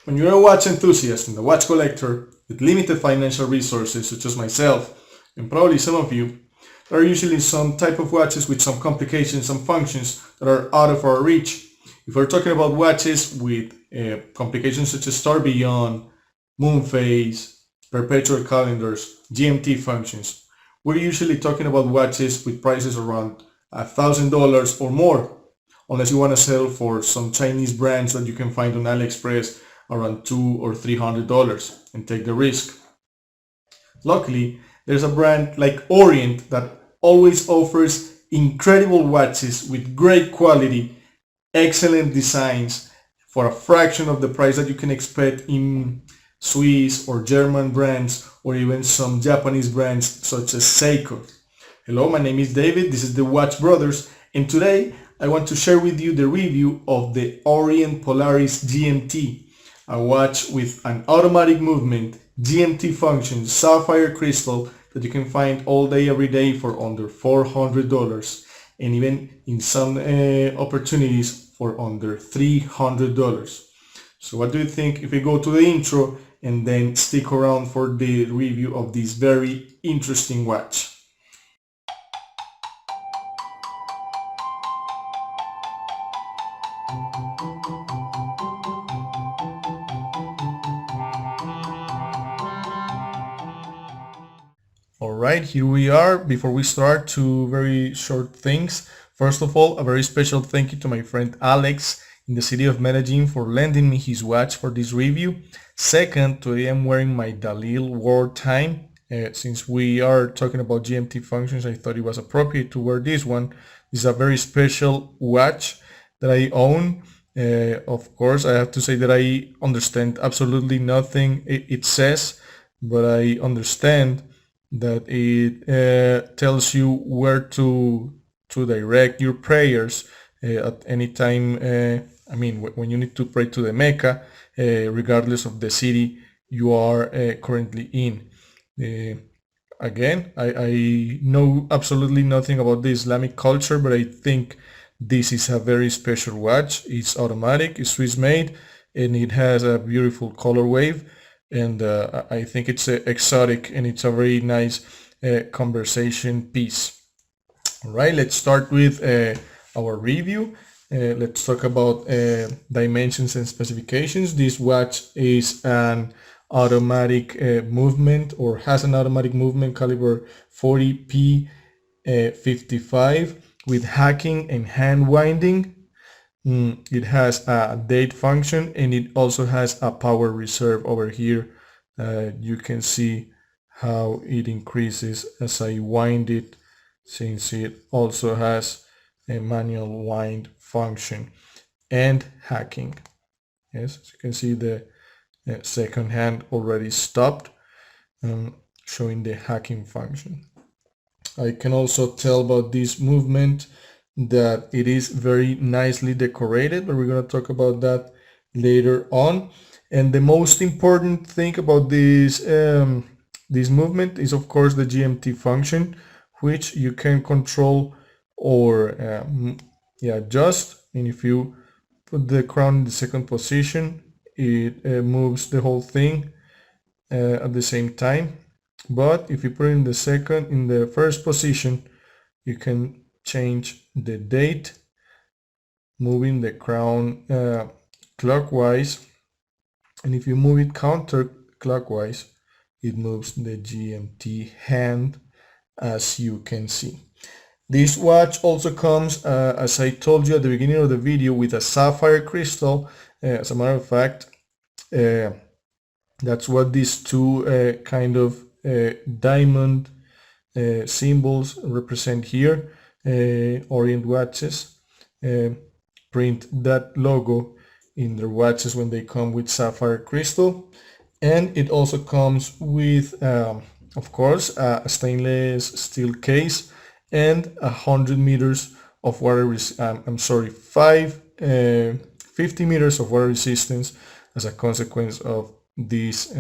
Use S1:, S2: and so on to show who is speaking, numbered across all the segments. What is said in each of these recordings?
S1: When you're a watch enthusiast and a watch collector with limited financial resources, such as myself, and probably some of you, there are usually some type of watches with some complications and functions that are out of our reach. If we're talking about watches with complications such as star beyond, moon phase, perpetual calendars, GMT functions, we're usually talking about watches with prices around $1,000 or more, unless you want to sell for some Chinese brands that you can find on AliExpress around $200 or $300 and take the risk. Luckily, there's a brand like Orient that always offers incredible watches with great quality, excellent designs for a fraction of the price that you can expect in Swiss or German brands or even some Japanese brands such as Seiko. Hello, my name is David, this is the Watch Brothers, and today I want to share with you the review of the Orient Polaris GMT, a watch with an automatic movement, GMT function, sapphire crystal that you can find all day every day for under $400 and even in some opportunities for under $300. So what do you think if we go to the intro and then stick around for the review of this very interesting watch? All right, here we are. Before we start, two very short things. First of all, a very special thank you to my friend Alex in the city of Medellin for lending me his watch for this review. Second, today I'm wearing my Dalil Wartime. Since we are talking about GMT functions, I thought it was appropriate to wear this one. This is a very special watch that I own. Of course, I have to say that I understand absolutely nothing it says, but I understand that it tells you where to direct your prayers at any time. I mean, when you need to pray to the Mecca, regardless of the city you are currently in. Again, I know absolutely nothing about the Islamic culture, but I think this is a very special watch. It's automatic, it's Swiss made, and it has a beautiful color wave. And I think it's exotic and it's a very nice conversation piece. All right, let's start with our review. Let's talk about dimensions and specifications. This watch is an automatic movement, or has an automatic movement, caliber 40p55 with hacking and hand winding. It has a date function and it also has a power reserve over here. You can see how it increases as I wind it, since it also has a manual wind function and hacking. Yes, as you can see, the second hand already stopped, showing the hacking function. I can also tell about this movement that it is very nicely decorated, but we're going to talk about that later on. And the most important thing about this movement is, of course, the GMT function, which you can control or adjust. And if you put the crown in the second position, it moves the whole thing at the same time. But if you put it in the first position, you can change the date, moving the crown clockwise, and if you move it counterclockwise, it moves the GMT hand, as you can see. This watch also comes, as I told you at the beginning of the video, with a sapphire crystal. As a matter of fact, that's what these two kind of diamond symbols represent here. Orient watches print that logo in their watches when they come with sapphire crystal, and it also comes with of course a stainless steel case and 100 meters of water 50 meters of water resistance as a consequence of this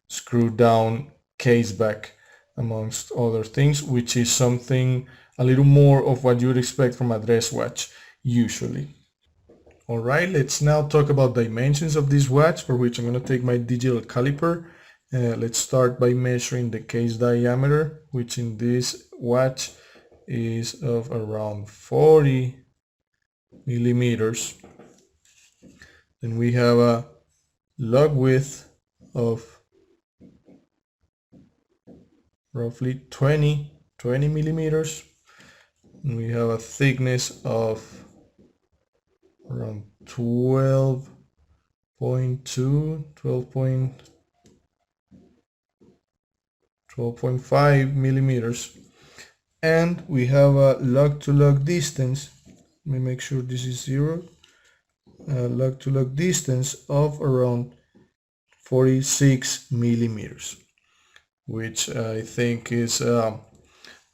S1: screw down case back, amongst other things, which is something a little more of what you would expect from a dress watch usually. Alright, let's now talk about dimensions of this watch, for which I'm going to take my digital caliper. Let's start by measuring the case diameter, which in this watch is of around 40 millimeters. Then we have a lug width of roughly 20 millimeters. And we have a thickness of around 12.5 millimeters. And we have a lug-to-lug distance. Let me make sure this is 0. Lug-to-lug distance of around 46 millimeters, which I think is a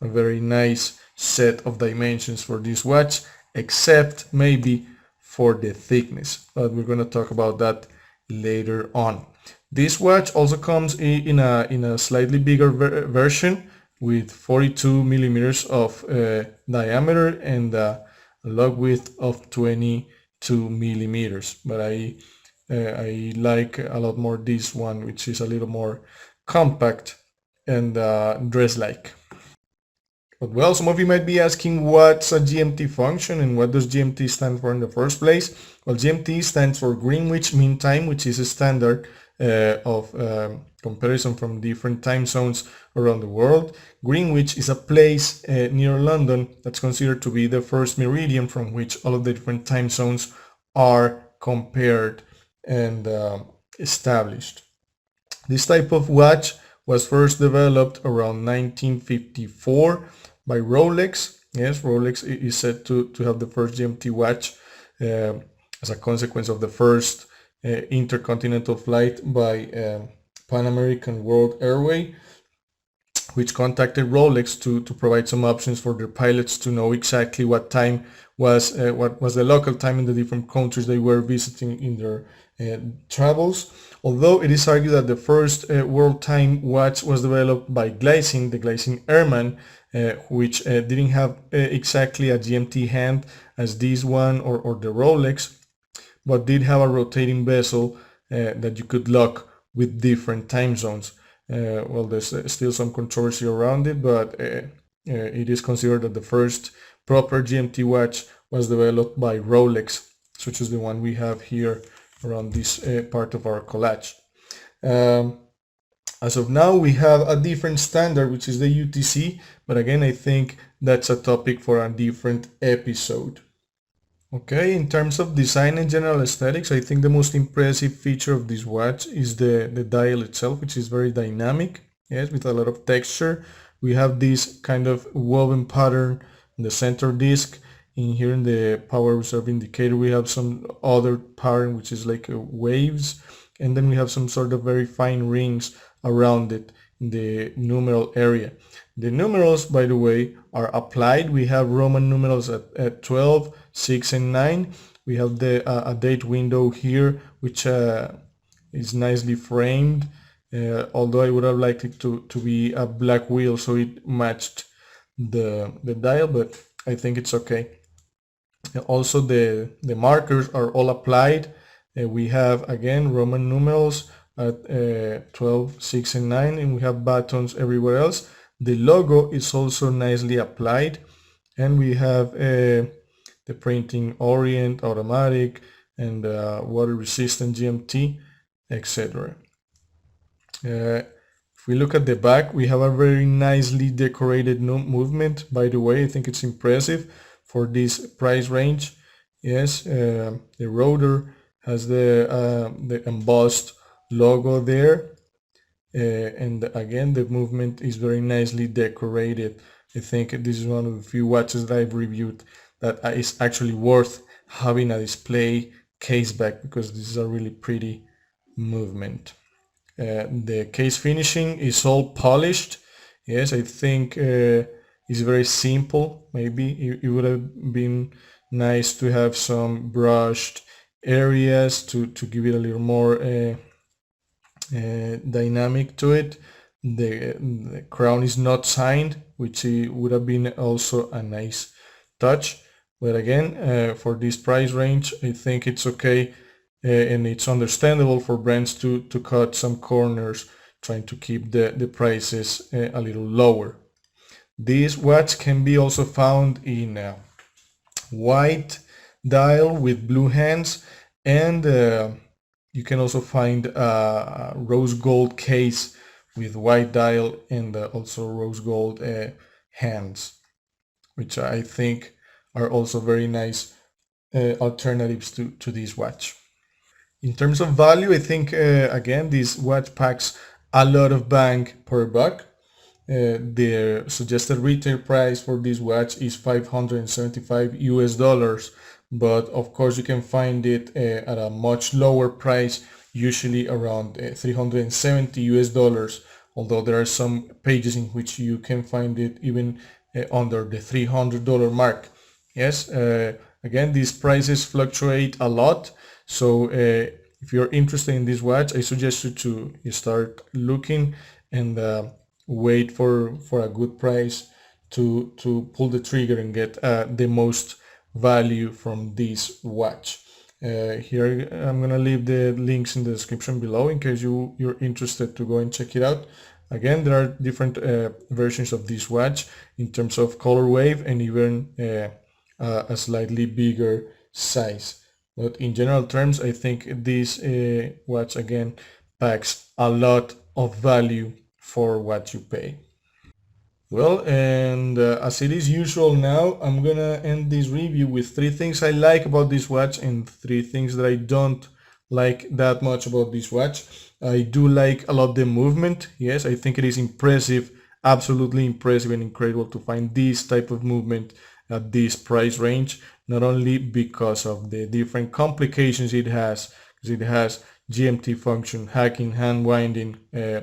S1: very nice set of dimensions for this watch, except maybe for the thickness, but we're going to talk about that later on. This watch also comes in a slightly bigger version with 42 millimeters of diameter and a lug width of 22 millimeters, but I like a lot more this one, which is a little more compact and dress-like. But well, some of you might be asking what's a GMT function and what does GMT stand for in the first place? Well, GMT stands for Greenwich Mean Time, which is a standard of comparison from different time zones around the world. Greenwich is a place near London that's considered to be the first meridian from which all of the different time zones are compared and established. This type of watch was first developed around 1954 by Rolex. Yes, Rolex is said to have the first GMT watch as a consequence of the first intercontinental flight by Pan American World Airway, which contacted Rolex to provide some options for their pilots to know exactly what time was what was the local time in the different countries they were visiting in their travels. Although it is argued that the first world time watch was developed by Gleason, the Gleason Airman, which didn't have exactly a GMT hand as this one or the Rolex, but did have a rotating bezel that you could lock with different time zones. Well, there's still some controversy around it, but it is considered that the first proper GMT watch was developed by Rolex, such as the one we have here around this part of our collage. As of now, we have a different standard, which is the UTC, but again, I think that's a topic for a different episode. Okay, in terms of design and general aesthetics, I think the most impressive feature of this watch is the dial itself, which is very dynamic, yes, with a lot of texture. We have this kind of woven pattern in the center disc. In here in the power reserve indicator, we have some other pattern, which is like waves, and then we have some sort of very fine rings around it in the numeral area. The numerals, by the way, are applied. We have Roman numerals at 12, 6, and 9. We have the a date window here, which is nicely framed, although I would have liked it to be a black wheel so it matched the dial, but I think it's okay. Also, the markers are all applied. We have, again, Roman numerals at 12, 6, and 9, and we have buttons everywhere else. The logo is also nicely applied, and we have the printing Orient, automatic, and water resistant GMT, etc. If we look at the back, we have a very nicely decorated movement. By the way, I think it's impressive for this price range. Yes, the rotor has the embossed logo there. And again, the movement is very nicely decorated. I think this is one of the few watches that I've reviewed that is actually worth having a display case back, because this is a really pretty movement. The case finishing is all polished. Yes, I think it's very simple. Maybe it would have been nice to have some brushed areas to give it a little more dynamic to it. The crown is not signed, which would have been also a nice touch, But again, for this price range, I think it's okay, and it's understandable for brands to cut some corners, trying to keep the prices a little lower. This watch can be also found in white dial with blue hands, and you can also find a rose gold case with white dial and also rose gold hands, which I think are also very nice alternatives to this watch. In terms of value, I think again this watch packs a lot of bang per buck. Their suggested retail price for this watch is 575 US dollars, but of course you can find it at a much lower price, usually around 370 US dollars, although there are some pages in which you can find it even under the $300 mark. Yes, again, these prices fluctuate a lot, so if you're interested in this watch, I suggest you to start looking and wait for a good price to pull the trigger and get the most value from this watch. Here I'm gonna leave the links in the description below in case you're interested to go and check it out. Again, there are different versions of this watch in terms of color wave and even a slightly bigger size. But in general terms, I think this watch again packs a lot of value for what you pay. Well, and as it is usual now, I'm gonna end this review with 3 things I like about this watch and 3 things that I don't like that much about this watch. I do like a lot the movement. Yes, I think it is impressive, absolutely impressive and incredible to find this type of movement at this price range, not only because of the different complications it has, because it has GMT function, hacking, hand winding,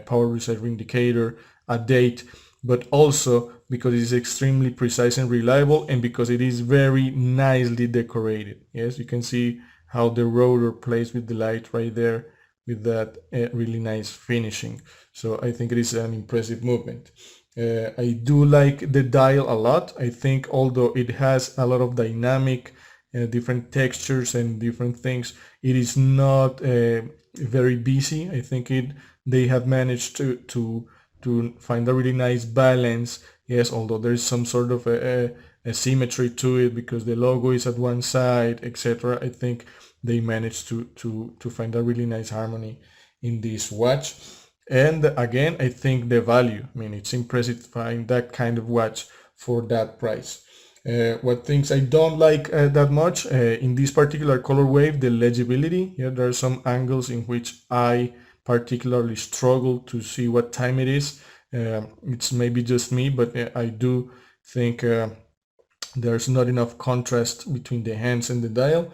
S1: power reserve indicator, a date, but also because it is extremely precise and reliable, and because it is very nicely decorated. Yes, you can see how the rotor plays with the light right there with that really nice finishing. So I think it is an impressive movement. I do like the dial a lot. I think although it has a lot of dynamic different textures and different things, it is not very busy. I think they have managed to find a really nice balance. Yes, although there is some sort of a symmetry to it because the logo is at one side, etc. I think they managed to find a really nice harmony in this watch. And again, I think the value, I mean, it's impressive to find that kind of watch for that price. What things I don't like that much in this particular color wave, the legibility. Yeah, there are some angles in which I particularly struggle to see what time it is. It's maybe just me, but I do think there's not enough contrast between the hands and the dial.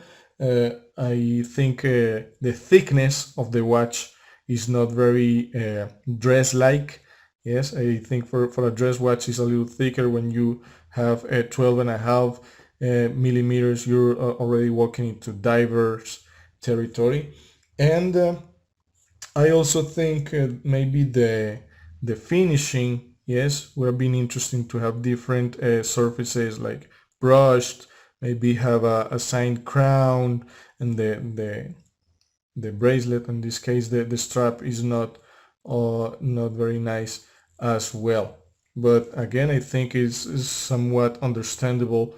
S1: I think the thickness of the watch is not very dress-like. Yes, I think for a dress watch is a little thicker. When you have 12.5 millimeters, you're already walking into diverse territory. And I also think maybe the finishing, yes, would have been interesting to have different surfaces like brushed, maybe have a signed crown, and the bracelet, in this case the strap is not very nice as well. But again, I think it's somewhat understandable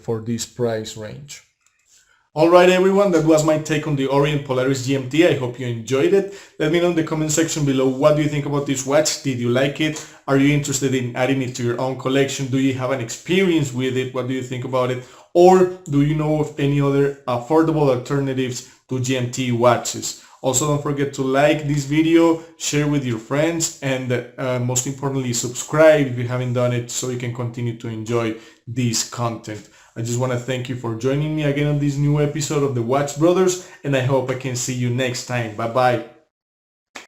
S1: for this price range. Alright everyone, that was my take on the Orient Polaris GMT. I hope you enjoyed it. Let me know in the comment section below, what do you think about this watch? Did you like it? Are you interested in adding it to your own collection? Do you have an experience with it? What do you think about it? Or do you know of any other affordable alternatives to GMT watches? Also, don't forget to like this video, share with your friends, and most importantly, subscribe if you haven't done it so you can continue to enjoy this content. I just want to thank you for joining me again on this new episode of the Watch Brothers, and I hope I can see you next time. Bye bye.